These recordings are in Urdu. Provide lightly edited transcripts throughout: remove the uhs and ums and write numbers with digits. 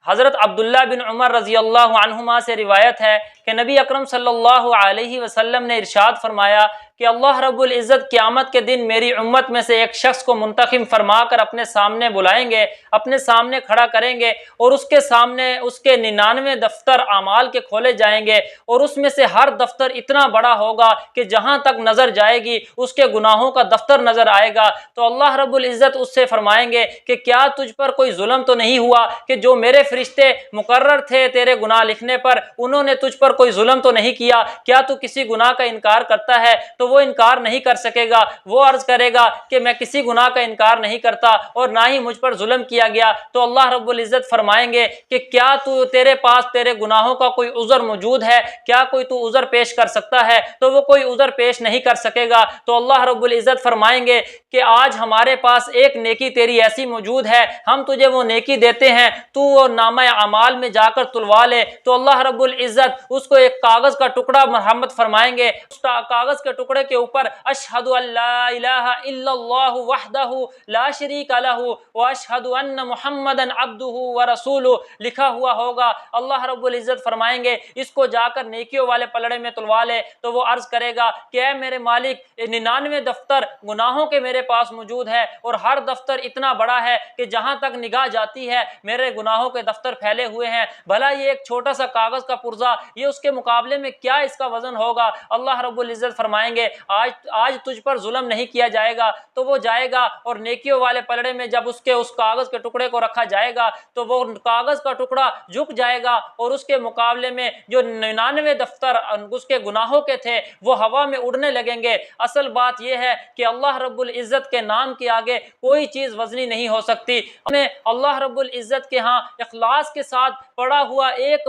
حضرت عبداللہ بن عمر رضی اللہ عنہما سے روایت ہے کہ نبی اکرم صلی اللہ علیہ وسلم نے ارشاد فرمایا کہ اللہ رب العزت قیامت کے دن میری امت میں سے ایک شخص کو منتخب فرما کر اپنے سامنے بلائیں گے، اپنے سامنے کھڑا کریں گے، اور اس کے سامنے اس کے 99 دفتر اعمال کے کھولے جائیں گے، اور اس میں سے ہر دفتر اتنا بڑا ہوگا کہ جہاں تک نظر جائے گی اس کے گناہوں کا دفتر نظر آئے گا۔ تو اللہ رب العزت اس سے فرمائیں گے کہ کیا تجھ پر کوئی ظلم تو نہیں ہوا کہ جو میرے فرشتے مقرر تھے تیرے گناہ لکھنے پر، انہوں نے تجھ پر کوئی ظلم تو نہیں کیا؟ کیا تو کسی گناہ کا انکار کرتا ہے؟ تو وہ انکار نہیں کر سکے گا، وہ عرض کرے گا کہ میں کسی گناہ کا انکار نہیں کرتا اور نہ ہی مجھ پر ظلم کیا گیا۔ تو اللہ رب العزت فرمائیں گے کہ کیا تیرے پاس تیرے گناہوں کا کوئی عذر موجود ہے؟ کیا کوئی تو عذر پیش کر سکتا ہے؟ تو وہ کوئی عذر پیش نہیں کر سکے گا۔ تو اللہ رب العزت فرمائیں گے کہ آج ہمارے پاس ایک نیکی تیری ایسی موجود ہے، ہم تجھے وہ نیکی دیتے ہیں، تو وہ نامہ اعمال میں جا کر تلوا لے۔ تو اللہ رب العزت اس کو ایک کاغذ کا ٹکڑا مرحمت فرمائیں گے، اس کاغذ کے ٹکڑے کے اوپر اشہد ان لا الہ الا اللہ وحدہ لا شریک لہ واشہد ان محمدا عبدہ ورسولہ لکھا ہوا ہوگا۔ اللہ رب العزت فرمائیں گے اس کو جا کر نیکیوں والے پلڑے میں تلوا لے۔ تو وہ عرض کرے گا کہ اے میرے مالک، 99 دفتر گناہوں کے میرے پاس موجود ہے، اور ہر دفتر اتنا بڑا ہے کہ جہاں تک نگاہ جاتی ہے میرے گناہوں کے دفتر پھیلے ہوئے ہیں۔ بھلا یہ ایک چھوٹا سا کاغذ کا پرزہ، یہ اس کے مقابلے میں کیا اس کا وزن ہوگا؟ اللہ رب العزت فرمائیں گے آج تجھ پر ظلم نہیں کیا جائے گا۔ تو وہ جائے گا اور نیکیوں والے پلڑے میں جب اس کاغذ کے ٹکڑے کو رکھا جائے گا تو وہ کاغذ کا ٹکڑا جھک جائے گا، اور اس کے مقابلے میں جو 99 دفتر اس کے گناہوں کے تھے وہ ہوا میں اڑنے لگیں گے۔ اصل بات یہ ہے کہ اللہ رب العزت کے نام کے آگے کوئی چیز وزنی نہیں ہو سکتی۔ ہمیں اللہ رب العزت کے ہاں اخلاص کے ساتھ پڑھا ہوا ایک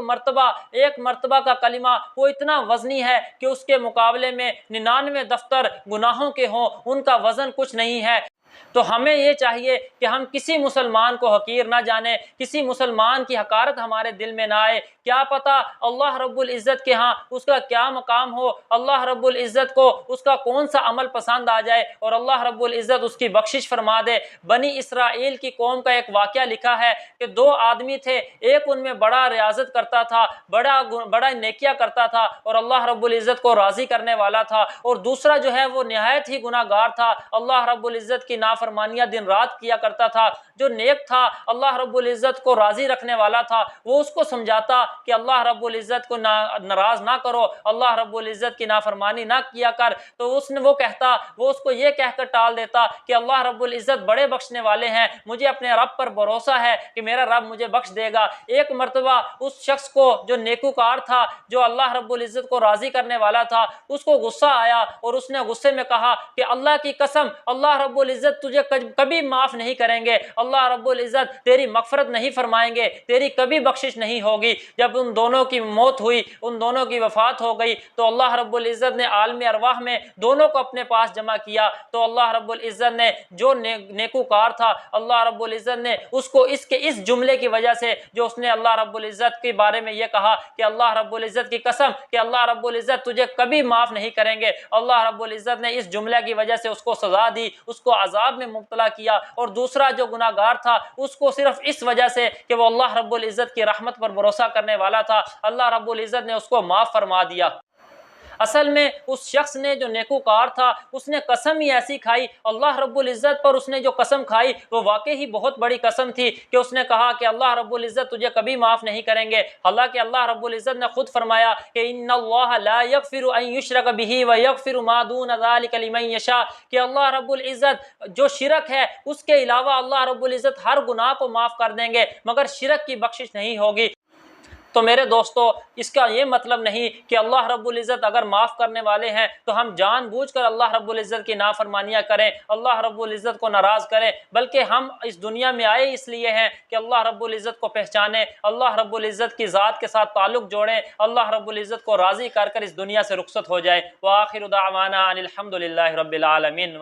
مرتبہ کا کلمہ وہ اتنا وزنی ہے کہ اس کے مقابلے میں 99 دفتر گناہوں کے ہوں، ان کا وزن کچھ نہیں ہے۔ تو ہمیں یہ چاہیے کہ ہم کسی مسلمان کو حقیر نہ جانیں، کسی مسلمان کی حقارت ہمارے دل میں نہ آئے۔ کیا پتہ اللہ رب العزت کے ہاں اس کا کیا مقام ہو، اللہ رب العزت کو اس کا کون سا عمل پسند آ جائے اور اللہ رب العزت اس کی بخشش فرما دے۔ بنی اسرائیل کی قوم کا ایک واقعہ لکھا ہے کہ 2 آدمی تھے، ایک ان میں بڑا ریاضت کرتا تھا، بڑا نیکیاں کرتا تھا اور اللہ رب العزت کو راضی کرنے والا تھا، اور دوسرا جو ہے وہ نہایت ہی گناہ گار تھا، اللہ رب العزت کی نافرمانیاں دن رات کیا کرتا تھا۔ جو نیک تھا، اللہ رب العزت کو راضی رکھنے والا تھا، وہ اس کو سمجھاتا کہ اللہ رب العزت کو ناراض نہ کرو، اللہ رب العزت کی نافرمانی نہ کیا کر۔ تو وہ اس کو یہ کہہ کر ٹال دیتا کہ اللہ رب العزت بڑے بخشنے والے ہیں، مجھے اپنے رب پر بھروسہ ہے کہ میرا رب مجھے بخش دے گا۔ ایک مرتبہ اس شخص کو جو نیکوکار تھا، جو اللہ رب العزت کو راضی کرنے والا تھا، اس کو غصہ آیا اور اس نے غصے میں کہا کہ اللہ کی قسم، اللہ رب العزت تجھے کبھی معاف نہیں کریں گے، اللہ رب العزت تیری مغفرت نہیں فرمائیں گے، تیری کبھی بخشش نہیں ہوگی۔ جب ان دونوں کی موت ہوئی، ان دونوں کی وفات ہو گئی، تو اللہ رب العزت نے عالم ارواح میں دونوں کو اپنے پاس جمع کیا۔ تو اللہ رب العزت نے جو نیکوکار تھا، اللہ رب العزت نے اس کو اس جملے کی وجہ سے جو اس نے اللہ رب العزت کے بارے میں یہ کہا کہ اللہ رب العزت کی قسم کہ اللہ رب العزت تجھے کبھی معاف نہیں کریں گے، اللہ رب العزت نے اس جملے کی وجہ سے اس کو سزا دی، اس کو عذاب میں مبتلا کیا۔ اور دوسرا جو گناہ گار تھا، اس کو صرف اس وجہ سے کہ وہ اللہ رب العزت کی رحمت پر بھروسہ کرنے والا تھا، اللہ رب العزت نے اس کو معاف فرما دیا۔ اصل میں اس شخص نے جو نیکوکار تھا، اس نے قسم ہی ایسی کھائی اللہ رب العزت پر، اس نے جو قسم کھائی وہ واقعی ہی بہت بڑی قسم تھی کہ اس نے کہا کہ اللہ رب العزت تجھے کبھی معاف نہیں کریں گے، حالانکہ اللہ رب العزت نے خود فرمایا کہ ان اللہ لا یغفر ان یشرک بہ ویغفر ما دون ذلک لمن یشاء، کہ اللہ رب العزت جو شرک ہے اس کے علاوہ اللہ رب العزت ہر گناہ کو معاف کر دیں گے، مگر شرک کی بخشش نہیں ہوگی۔ تو میرے دوستو، اس کا یہ مطلب نہیں کہ اللہ رب العزت اگر معاف کرنے والے ہیں تو ہم جان بوجھ کر اللہ رب العزت کی نافرمانیاں کریں، اللہ رب العزت کو ناراض کریں، بلکہ ہم اس دنیا میں آئے اس لیے ہیں کہ اللہ رب العزت کو پہچانیں، اللہ رب العزت کی ذات کے ساتھ تعلق جوڑیں، اللہ رب العزت کو راضی کر کر اس دنیا سے رخصت ہو جائیں۔ وآخر دعوانا ان الحمد للہ رب العالمین۔